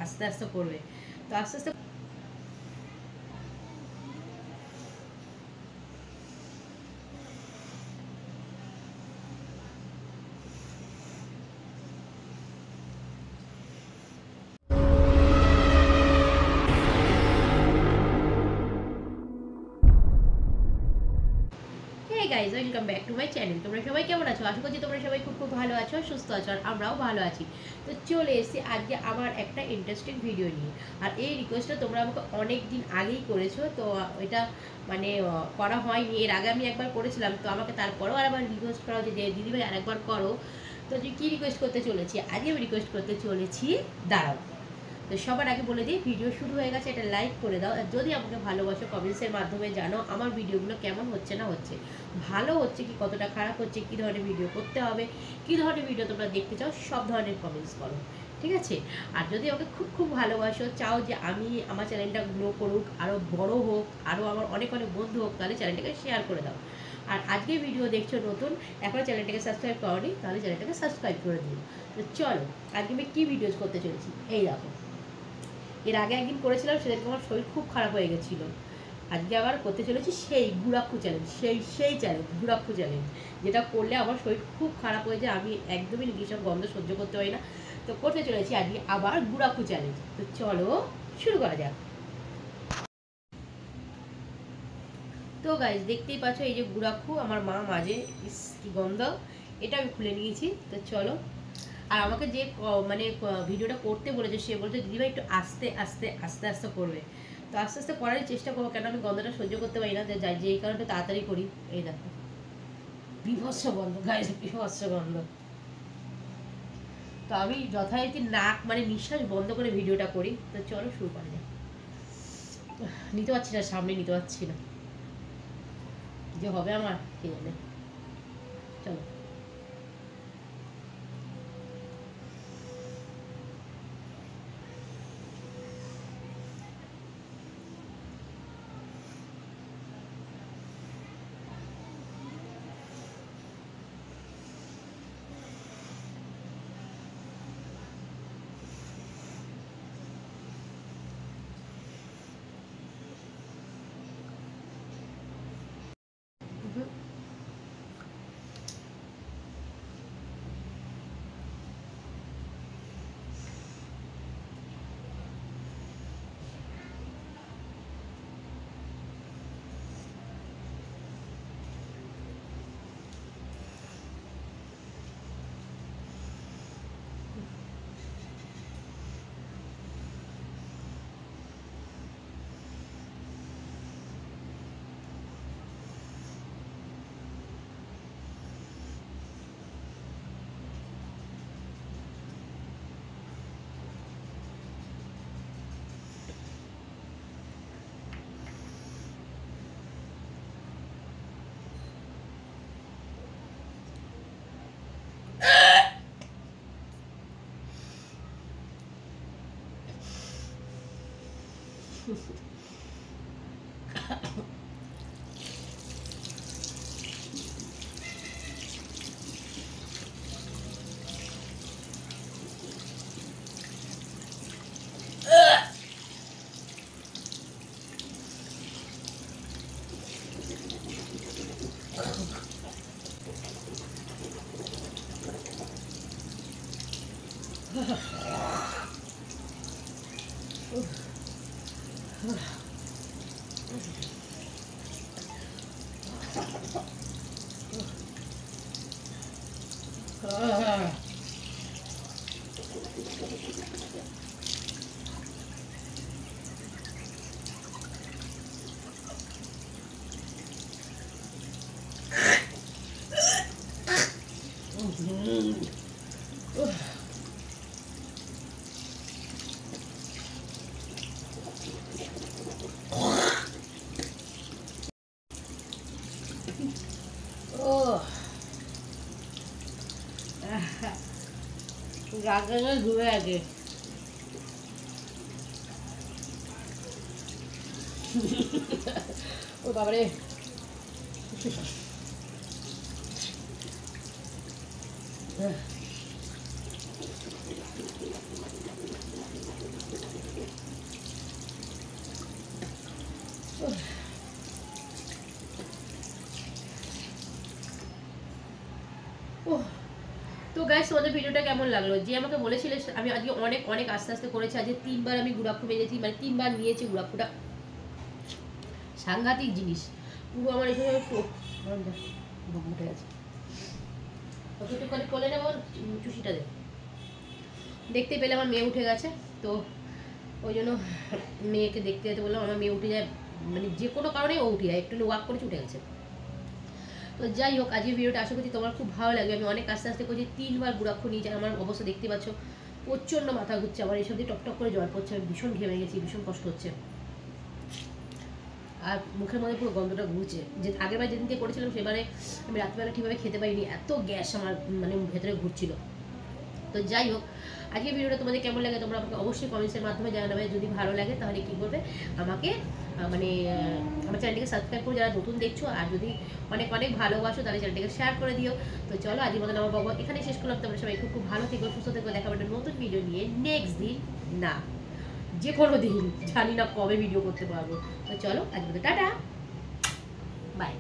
আস্তে আস্তে করবে। তো আস্তে আস্তে guys welcome back to my channel. তোমরা সবাই কেমন আছো? আশা করছি তোমরা সবাই খুব খুব ভালো আছো, সুস্থ আছো, আর আমরাও ভালো আছি। তো চলে এসেছি আজকে আমার একটা ইন্টারেস্টিং ভিডিও নিয়ে। আর এই রিকোয়েস্টটা তোমরা আমাকে অনেক দিন আগেই করেছো, তো এটা মানে করা হয়নি। এর আগে আমি একবার করেছিলাম, তো আমাকে তারপরেও আরেকবার রিকোয়েস্ট করা হচ্ছে যে দিদিভাই আরেকবার করো। তো যে কী রিকোয়েস্ট করতে চলেছি আজকে? আমি রিকোয়েস্ট করতে চলেছি দাঁড়াও। তো সবার আগে বলে দিই, ভিডিও শুরু হয়ে গেছে, এটা লাইক করে দাও। আর যদি আমাকে ভালোবাসো কমেন্টসের মাধ্যমে জানো আমার ভিডিওগুলো কেমন হচ্ছে না হচ্ছে, ভালো হচ্ছে কি কতটা খারাপ হচ্ছে, কী ধরনের ভিডিও করতে হবে, কী ধরনের ভিডিও তোমরা দেখতে চাও, সব ধরনের কমেন্টস করো, ঠিক আছে? আর যদি আমাকে খুব খুব ভালোবাসো, চাও যে আমি আমার চ্যানেলটা গ্রো করুক, আরও বড় হোক, আরও আমার অনেক অনেক বন্ধু হোক, তাহলে চ্যানেলটাকে শেয়ার করে দাও। আর আজকে ভিডিও দেখছো নতুন, এখনও চ্যানেলটাকে সাবস্ক্রাইব করোনি, তাহলে চ্যানেলটাকে সাবস্ক্রাইব করে দিও। তো চলো আজকে আমি কী ভিডিওস করতে চলেছি এই দেখো। এর আগে একদিন করেছিলাম, সেদিনকে আমার শরীর খুব খারাপ হয়ে গেছিলো। আজকে আবার করতে চলেছি সেই গুড়াক্ষু চ্যালেঞ্জ, সেই চ্যালেঞ্জ গুড়াক্ষু চ্যালেঞ্জ, যেটা করলে আমার শরীর খুব খারাপ হয়ে যায়। আমি একদমই নির্দিষ্ট গন্ধ সহ্য করতে পারি না। তো করতে চলেছি আজকে আবার গুড়াক্ষু চ্যালেঞ্জ। তো চলো শুরু করা যাক। তো গাইজ দেখতেই পাচ্ছ, এই যে গুড়াক্ষু আমার মা মাঝে, কি গন্ধ, এটা আমি খুলে নিয়েছি। তো চলো। আর আমাকে যে মানে ভিডিওটা করতে বলেছে, সে বলছে দিদিভাই একটু আস্তে আস্তে আস্তে আস্তে করবে। তো আস্তে আস্তে করারই চেষ্টা করবো, কেন আমি গন্ধটা সহ্য করতে পারি না, যেই কারণে তাড়াতাড়ি করি। এই দেখো, বিভৎস গন্ধ গাইজ, বিভৎস গন্ধ। তো আমি যথারীতি নাক মানে নিঃশ্বাস বন্ধ করে ভিডিওটা করি। তো চলো শুরু করা যায়। নিতে পারছি না, সামনে নিতে পারছি না, যে হবে আমার কে জানে। চলো। গাগা ঘুরে আগে ও বাবারে। গাইস তোমাদের ভিডিওটা কেমন লাগলো? যে আমাকে বলেছিলে, আমি আজকে অনেক অনেক আস্তে আস্তে করেছি। আজকে 3 বার আমি গুড়াখু মেরেছি, মানে 3 বার নিয়েছি গুড়াখুটা। সাংঘাতিক জিনিস পুরো আমার এখানে উঠে গেছে। কতটুকু কোলে নেব, চুষিটা দে। দেখতে পেলে আমার মেয়ে উঠে গেছে, তো ওই জন্য মেয়েকে দেখতে যেতে বললাম। আমার মেয়ে উঠে যায়, মানে যে কোনো কারণেই ও উঠে যায়, একটু ওয়াক করেছে উঠে গেছে। তো যাই হোক, আজকের ভিডিওটা আশা করছি তোমার খুব ভালো লাগবে। আমি অনেক আস্তে আস্তে করছি, 3 বার গুড়াক্ষু নিয়ে আমার অবস্থা দেখতে পাচ্ছ, প্রচণ্ড মাথা ঘুরছে আমার, এইসব দিয়ে টকটক করে জল পড়ছে, আমি ভীষণ ঘেমে গেছি, ভীষণ কষ্ট হচ্ছে, আর মুখের মধ্যে পুরো গন্ধটা ঘুরছে। যে আগের বার যেদিনকে করেছিলাম সেবারে আমি রাত্রিবেলা ঠিকভাবে খেতে পারিনি, এত গ্যাস আমার মানে ভেতরে ঘুরছিল। তো যাই হোক, আজকের ভিডিওটা তোমাদের কেমন লাগে তোমরা আমাকে অবশ্যই কমেন্টসের মাধ্যমে জানাবে। যদি ভালো লাগে তাহলে কী করবে, আমাকে মানে আমার চ্যানেলটিকে সাবস্ক্রাইব করে যারা নতুন দেখছো, আর যদি অনেক অনেক ভালোবাসো তাহলে চ্যানেলটিকে শেয়ার করে দিও। তো চলো, আজকের মতন আমার বাবা এখানে শেষ করলাম। তোমরা সবাই খুব খুব ভালো থেকো, সুস্থ থেকো। দেখা একটা নতুন ভিডিও নিয়ে নেক্সট দিন, না যে কোনো দিন, জানি না কবে ভিডিও করতে পারবো। তো চলো, আজকে টাটা, বাই।